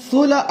16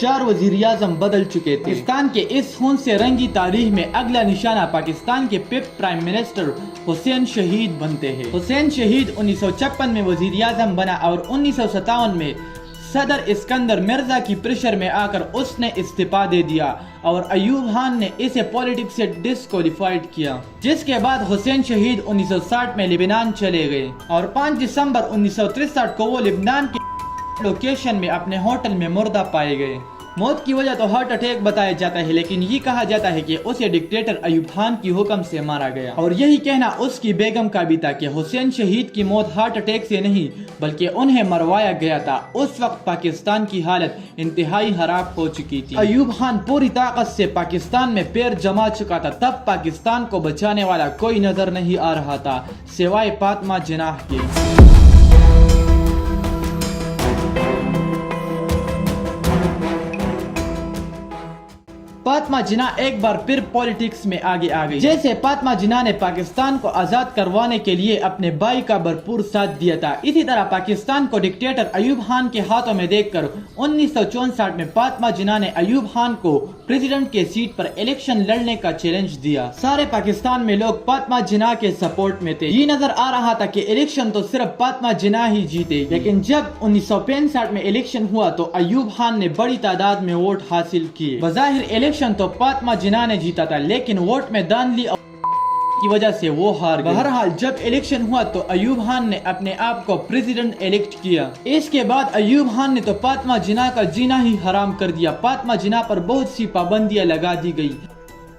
4 وزیر اعظم بدل چکے تھے۔ پاکستان کے اس خون سے رنگی تاریخ میں اگلا نشانہ پاکستان کے 5th پرائم منسٹر حسین شہید بنتے ہیں۔ حسین شہید 1956 میں وزیر اعظم بنا اور 1957 میں صدر اسکندر مرزا کی پریشر میں آ کر اس نے استعفا دے دیا اور ایوب خان نے اسے پولیٹکس سے ڈسکوالیفائڈ کیا، جس کے بعد حسین شہید 1960 میں لبنان چلے گئے اور 5 دسمبر 1963 کو وہ لبنان کی لوکیشن میں اپنے ہوٹل میں مردہ پائے گئے۔ موت کی وجہ تو ہارٹ اٹیک بتایا جاتا ہے، لیکن یہ کہا جاتا ہے کہ اسے ڈکٹیٹر ایوب خان کی حکم سے مارا گیا، اور یہی کہنا اس کی بیگم کا بھی تھا کہ حسین شہید کی موت ہارٹ اٹیک سے نہیں بلکہ انہیں مروایا گیا تھا۔ اس وقت پاکستان کی حالت انتہائی خراب ہو چکی تھی۔ ایوب خان پوری طاقت سے پاکستان میں پیر جما چکا تھا، تب پاکستان کو بچانے والا کوئی نظر نہیں آ رہا تھا سوائے فاطمہ جناح کے۔ فاطمہ جناح ایک بار پھر پولیٹکس میں آگے آ گئی۔ جیسے فاطمہ جناح نے پاکستان کو آزاد کروانے کے لیے اپنے بھائی کا بھرپور ساتھ دیا تھا، اسی طرح پاکستان کو ڈکٹیٹر ایوب خان کے ہاتھوں میں دیکھ کر 1964 میں فاطمہ جناح نے ایوب خان کو پریزیڈنٹ کے سیٹ پر الیکشن لڑنے کا چیلنج دیا۔ سارے پاکستان میں لوگ فاطمہ جناح کے سپورٹ میں تھے، یہ نظر آ رہا تھا کہ الیکشن تو صرف فاطمہ جناح ہی جیتے، لیکن جب 1965 میں الیکشن ہوا تو ایوب خان نے بڑی تعداد میں ووٹ حاصل کیے۔ بظاہر الیکشن تو فاطمہ جناح نے جیتا تھا، لیکن ووٹ میں دھاندلی کی وجہ سے وہ ہار گئے۔ بہرحال جب الیکشن ہوا تو ایوب خان نے اپنے آپ کو پریزیڈنٹ الیکٹ کیا۔ اس کے بعد ایوب خان نے تو فاطمہ جناح کا جینا ہی حرام کر دیا۔ فاطمہ جناح پر بہت سی پابندیاں لگا دی گئی۔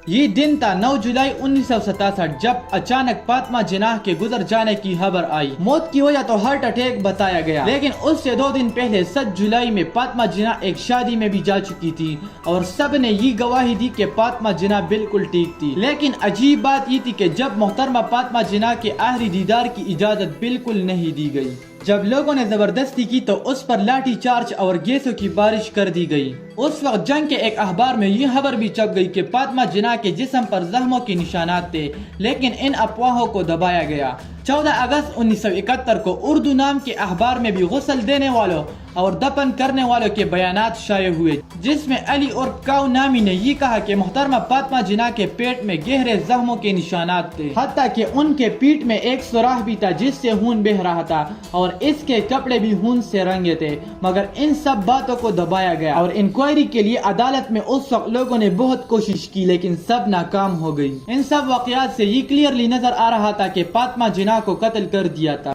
یہ دن تھا 9 جولائی 1967 جب اچانک فاطمہ جناح کے گزر جانے کی خبر آئی۔ موت کی وجہ تو ہارٹ اٹیک بتایا گیا، لیکن اس سے 2 دن پہلے 7 جولائی میں فاطمہ جناح ایک شادی میں بھی جا چکی تھی اور سب نے یہ گواہی دی کہ فاطمہ جناح بالکل ٹھیک تھی۔ لیکن عجیب بات یہ تھی کہ جب محترمہ فاطمہ جناح کے آخری دیدار کی اجازت بالکل نہیں دی گئی۔ جب لوگوں نے زبردستی کی تو اس پر لاٹھی چارج اور گیسوں کی بارش کر دی گئی۔ اس وقت جنگ کے ایک اخبار میں یہ خبر بھی چھپ گئی کہ فاطمہ جناح کے جسم پر زخموں کے نشانات تھے، لیکن ان افواہوں کو دبایا گیا۔ 14 اگست 1971 کو اردو نام کے اخبار میں بھی غسل دینے والوں اور دفن کرنے والوں کے بیانات شائع ہوئے، جس میں علی اور کاؤ نامی نے یہ کہا کہ محترمہ فاطمہ جناح کے پیٹ میں گہرے زخموں کے نشانات تھے، حتیٰ کہ ان کے پیٹ میں ایک سوراخ بھی تھا جس سے خون بہ رہا تھا اور اس کے کپڑے بھی خون سے رنگے تھے، مگر ان سب باتوں کو دبایا گیا اور انکوائری کے لیے عدالت میں اس وقت لوگوں نے بہت کوشش کی لیکن سب ناکام ہو گئی۔ ان سب واقعات سے یہ کلیئرلی نظر آ رہا تھا کہ فاطمہ جناح کو قتل کر دیا تھا۔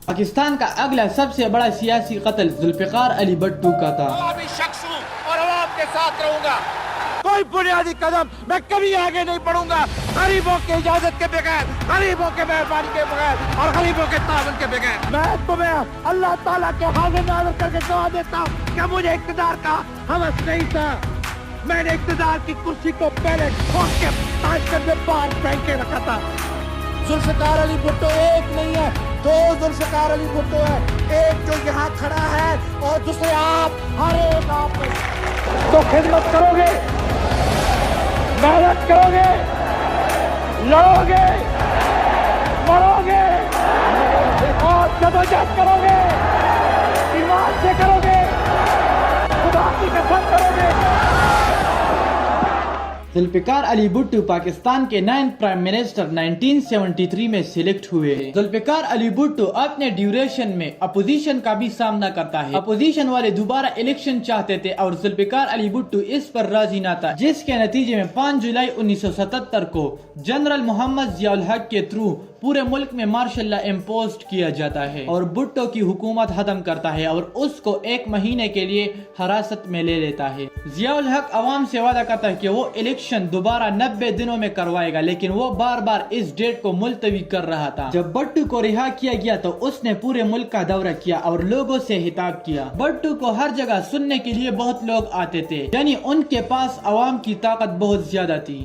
پاکستان کا اگلا سب سے بڑا سیاسی قتل ذوالفقار علی بھٹو کا تھا۔ عوامی شخص ہوں اور عوام کے ساتھ رہوں گا، کوئی بنیادی قدم میں کبھی آگے نہیں بڑھوں گا غریبوں کی اجازت کے بغیر، غریبوں کے مہربانی کے بغیر اور غریبوں کے تعاون کے بغیر۔ میں تمہیں اللہ تعالیٰ کے حاضر ناظر کر کے گواہ دیتا ہوں کہ مجھے اقتدار کا ہوس نہیں تھا، میں نے اقتدار کی کرسی کو پہلے ٹھوک کے تاج کر میں باہر پھینک کے رکھا تھا۔ ذوالفقار علی بھٹو ایک نہیں ہے، 2 ذوالفقار علی بھٹو ہے، ایک جو یہاں کھڑا ہے اور دوسرے آپ، ہر ایک آپ تو خدمت کرو گے، محنت کرو گے، لڑو گے، مرو گے اور جدوجہد کرو گے، ایمان سے کرو گے، خدا کی قسم کرو گے۔ ذوالفقار علی بھٹو پاکستان کے 9th پرائم منسٹر 1973 میں سلیکٹ ہوئے۔ ذوالفقار علی بھٹو اپنے ڈیوریشن میں اپوزیشن کا بھی سامنا کرتا ہے۔ اپوزیشن والے دوبارہ الیکشن چاہتے تھے اور ذوالفقار علی بھٹو اس پر راضی نہ تھا، جس کے نتیجے میں 5 جولائی 1977 کو جنرل محمد ضیاء الحق کے تھرو پورے ملک میں مارشل لا امپوزڈ کیا جاتا ہے اور بھٹو کی حکومت ختم کرتا ہے اور اس کو 1 مہینے کے لیے حراست میں لے لیتا ہے۔ ضیاء الحق عوام سے وعدہ کرتا ہے کہ وہ الیکشن دوبارہ 90 دنوں میں کروائے گا، لیکن وہ بار بار اس ڈیٹ کو ملتوی کر رہا تھا۔ جب بھٹو کو رہا کیا گیا تو اس نے پورے ملک کا دورہ کیا اور لوگوں سے خطاب کیا۔ بھٹو کو ہر جگہ سننے کے لیے بہت لوگ آتے تھے، یعنی ان کے پاس عوام کی طاقت بہت زیادہ تھی۔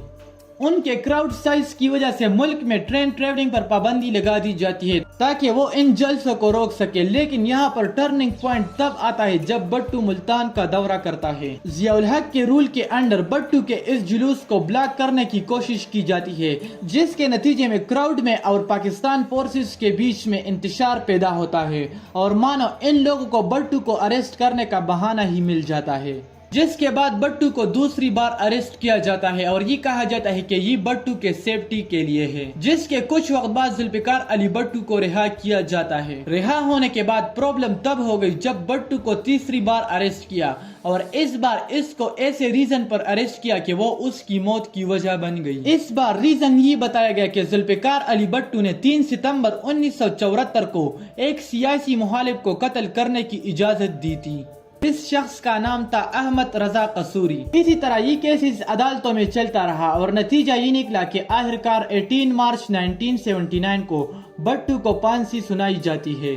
ان کے کراؤڈ سائز کی وجہ سے ملک میں ٹرین ٹریولنگ پر پابندی لگا دی جاتی ہے تاکہ وہ ان جلسوں کو روک سکے، لیکن یہاں پر ٹرننگ پوائنٹ تب آتا ہے جب بٹو ملتان کا دورہ کرتا ہے۔ ضیاء الحق کے رول کے انڈر بٹو کے اس جلوس کو بلاک کرنے کی کوشش کی جاتی ہے، جس کے نتیجے میں کراؤڈ میں اور پاکستان فورسز کے بیچ میں انتشار پیدا ہوتا ہے اور مانو ان لوگوں کو بٹو کو اریسٹ کرنے کا بہانہ ہی مل جاتا ہے، جس کے بعد بٹو کو دوسری بار اریسٹ کیا جاتا ہے اور یہ کہا جاتا ہے کہ یہ بٹو کے سیفٹی کے لیے ہے، جس کے کچھ وقت بعد ذوالفقار علی بٹو کو رہا کیا جاتا ہے۔ رہا ہونے کے بعد پرابلم تب ہو گئی جب بٹو کو تیسری بار اریسٹ کیا اور اس بار اس کو ایسے ریزن پر اریسٹ کیا کہ وہ اس کی موت کی وجہ بن گئی۔ اس بار ریزن یہ بتایا گیا کہ ذوالفقار علی بٹو نے 3 ستمبر 1974 کو ایک سیاسی مخالف کو قتل کرنے کی اجازت دی تھی۔ اس شخص کا نام تھا احمد رضا قصوری۔ اسی طرح یہ کیسز عدالتوں میں چلتا رہا اور نتیجہ یہ نکلا کہ آخرکار 18 مارچ 1979 کو بٹو کو پھانسی سنائی جاتی ہے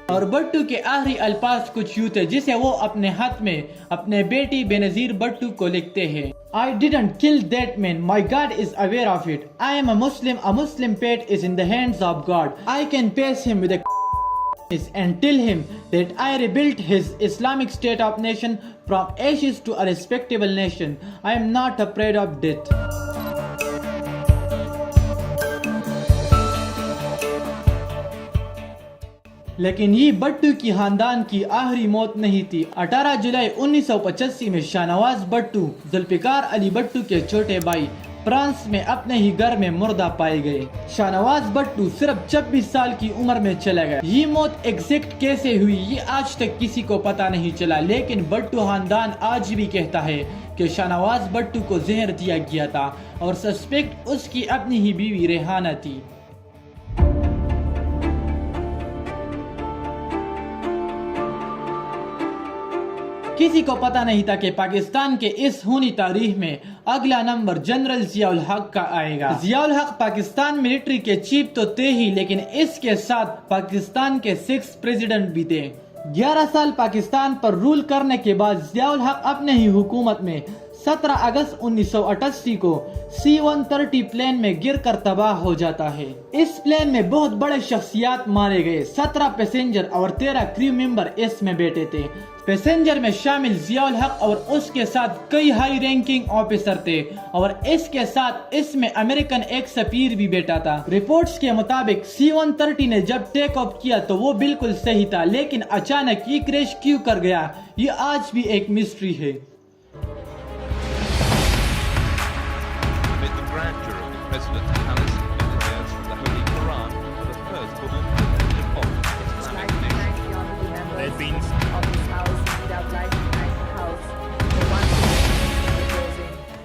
اور بٹو کے آخری الفاظ کچھ یوں تھے جسے وہ اپنے ہاتھ میں اپنے بیٹی بینظیر بٹو کو لکھتے ہیں: I didn't kill that man. My God is aware of it. I am a Muslim. A Muslim fate is in the hands of God. I can face him with a and tell him that I rebuilt his Islamic State of nation from ashes to a respectable nation. I am not afraid of death. لیکن یہ بٹو کی خاندان کی آخری موت نہیں تھی۔ 18 جولائی 1985 میں شاہ نواز بٹو ذوالفقار علی بٹو کے چھوٹے بھائی فرانس میں اپنے ہی گھر میں مردہ پائے گئے۔ شاہ نواز بٹو صرف 26 سال کی عمر میں چلا گیا۔ یہ موت ایگزیکٹ کیسے ہوئی یہ آج تک کسی کو پتہ نہیں چلا، لیکن بٹو خاندان آج بھی کہتا ہے کہ شاہ نواز بٹو کو زہر دیا گیا تھا اور سسپیکٹ اس کی اپنی ہی بیوی ریحانہ تھی۔ کسی کو پتہ نہیں تھا کہ پاکستان کے اس خونی تاریخ میں اگلا نمبر جنرل ضیاء الحق کا آئے گا۔ ضیاء الحق پاکستان ملٹری کے چیف تو تھے ہی، لیکن اس کے ساتھ پاکستان کے 6 پریزیڈنٹ بھی تھے۔ 11 سال پاکستان پر رول کرنے کے بعد ضیاء الحق اپنے ہی حکومت میں 17 اگست 1988 کو C-130 پلین میں گر کر تباہ ہو جاتا ہے۔ اس پلین میں بہت بڑے شخصیات مارے گئے، 17 پیسنجر اور 13 کریو ممبر اس میں بیٹھے تھے۔ پیسنجر میں شامل ضیاء الحق اور اس کے ساتھ کئی ہائی رینکنگ آفیسر تھے اور اس کے ساتھ اس میں امریکن ایک سفیر بھی بیٹھا تھا۔ رپورٹس کے مطابق C-130 نے جب ٹیک آف کیا تو وہ بالکل صحیح تھا، لیکن اچانک یہ کریش کیوں کر گیا یہ آج بھی ایک مسٹری ہے۔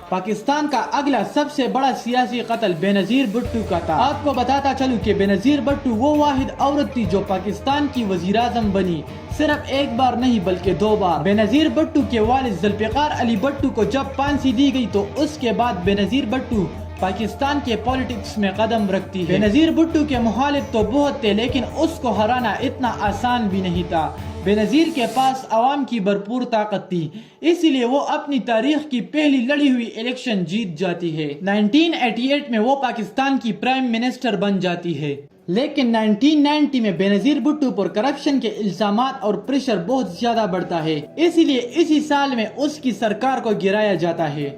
پاکستان کا اگلا سب سے بڑا سیاسی قتل بینظیر بٹو کا تھا۔ آپ کو بتاتا چلوں کہ بینظیر بٹو وہ واحد عورت تھی جو پاکستان کی وزیر اعظم بنی، صرف ایک بار نہیں بلکہ 2 بار۔ بینظیر بٹو کے والد ذوالفقار علی بٹو کو جب پھانسی دی گئی تو اس کے بعد بینظیر بٹو پاکستان کے پولیٹکس میں قدم رکھتی ہے۔ بینظیر بٹو کے مخالف تو بہت تھے، لیکن اس کو ہرانا اتنا آسان بھی نہیں تھا۔ بینظیر کے پاس عوام کی بھرپور طاقت تھی، اسی لیے وہ اپنی تاریخ کی پہلی لڑی ہوئی الیکشن جیت جاتی ہے۔ 1988 میں وہ پاکستان کی پرائم منسٹر بن جاتی ہے، لیکن 1990 میں بینظیر بٹو پر کرپشن کے الزامات اور پریشر بہت زیادہ بڑھتا ہے، اسی لیے اسی سال میں اس کی سرکار کو گرایا جاتا ہے۔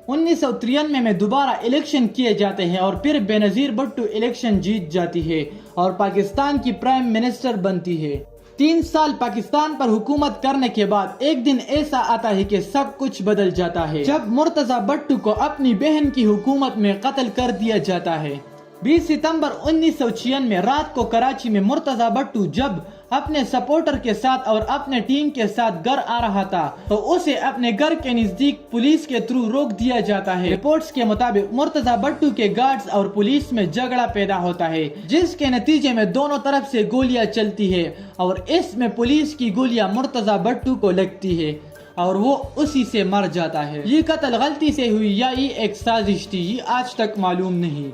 1993 میں دوبارہ الیکشن کیے جاتے ہیں اور پھر بینظیر بٹو الیکشن جیت جاتی ہے اور پاکستان کی پرائم منسٹر بنتی ہے۔ 3 سال پاکستان پر حکومت کرنے کے بعد ایک دن ایسا آتا ہے کہ سب کچھ بدل جاتا ہے، جب مرتضی بٹو کو اپنی بہن کی حکومت میں قتل کر دیا جاتا ہے۔ 20 ستمبر 1996 میں رات کو کراچی میں مرتضی بٹو جب اپنے سپورٹر کے ساتھ اور اپنے ٹیم کے ساتھ گھر آ رہا تھا تو اسے اپنے گھر کے نزدیک پولیس کے تھرو روک دیا جاتا ہے۔ رپورٹس کے مطابق مرتضی بٹو کے گارڈز اور پولیس میں جھگڑا پیدا ہوتا ہے، جس کے نتیجے میں دونوں طرف سے گولیاں چلتی ہے اور اس میں پولیس کی گولیاں مرتضی بٹو کو لگتی ہے اور وہ اسی سے مر جاتا ہے۔ یہ قتل غلطی سے ہوئی یا یہ ایک سازش تھی یہ آج تک معلوم نہیں۔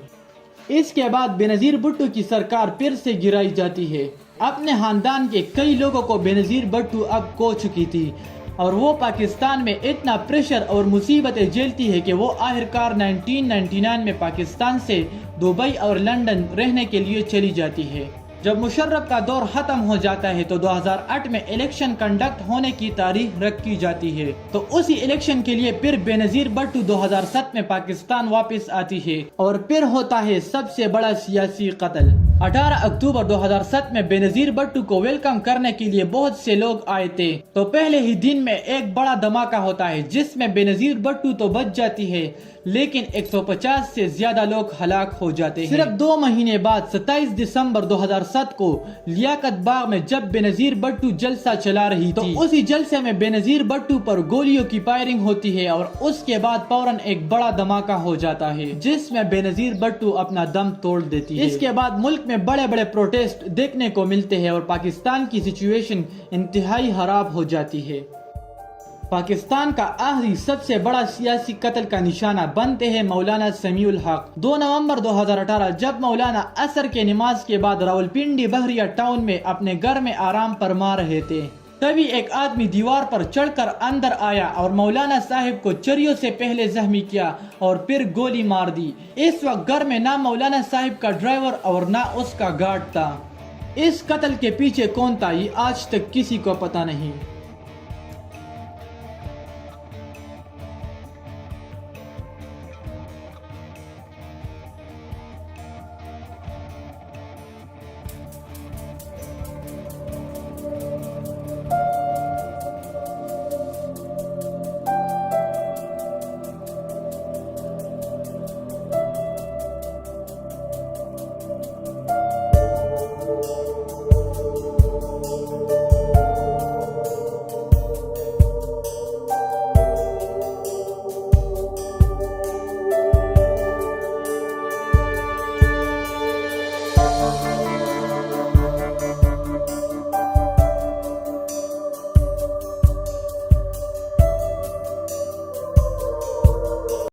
اس کے بعد بینظیر بٹو کی سرکار پھر سے گرائی جاتی ہے۔ اپنے خاندان کے کئی لوگوں کو بینظیر بٹو اب کھو چکی تھی۔ اور وہ پاکستان میں اتنا پریشر اور مصیبتیں جھیلتی ہے کہ وہ آخرکار 1999 میں پاکستان سے دبئی اور لندن رہنے کے لیے چلی جاتی ہے۔ جب مشرف کا دور ختم ہو جاتا ہے تو 2008 میں الیکشن کنڈکٹ ہونے کی تاریخ رکھی جاتی ہے، تو اسی الیکشن کے لیے پھر بے نظیر بھٹو 2007 میں پاکستان واپس آتی ہے اور پھر ہوتا ہے سب سے بڑا سیاسی قتل۔ 18 اکتوبر 2007 میں بے نظیر بھٹو کو ویلکم کرنے کے لیے بہت سے لوگ آئے تھے، تو پہلے ہی دن میں ایک بڑا دھماکہ ہوتا ہے جس میں بے نظیر بھٹو تو بچ جاتی ہے لیکن 150 سے زیادہ لوگ ہلاک ہو جاتے ہیں۔ صرف 2 مہینے بعد 27 دسمبر 2007 کو لیاقت باغ میں جب بے نظیر بھٹو جلسہ چلا رہی تھی تو اسی جلسے میں بے نظیر بھٹو پر گولیوں کی فائرنگ ہوتی ہے اور اس کے بعد فوراً ایک بڑا دھماکہ ہو جاتا ہے جس میں بے نظیر بھٹو اپنا دم توڑ دیتی ہے۔ اس کے بعد ملک میں بڑے بڑے پروٹیسٹ دیکھنے کو ملتے ہیں اور پاکستان کی سچویشن انتہائی خراب ہو جاتی ہے۔ پاکستان کا آخری سب سے بڑا سیاسی قتل کا نشانہ بنتے ہیں مولانا سمیع الحق۔ 2 نومبر 2018 جب مولانا عصر کے نماز کے بعد راولپنڈی بحریہ ٹاؤن میں اپنے گھر میں آرام فرما رہے تھے، تبھی ایک آدمی دیوار پر چڑھ کر اندر آیا اور مولانا صاحب کو چریوں سے پہلے زخمی کیا اور پھر گولی مار دی۔ اس وقت گھر میں نہ مولانا صاحب کا ڈرائیور اور نہ اس کا گارڈ تھا۔ اس قتل کے پیچھے کون تھا یہ آج تک کسی کو پتہ نہیں۔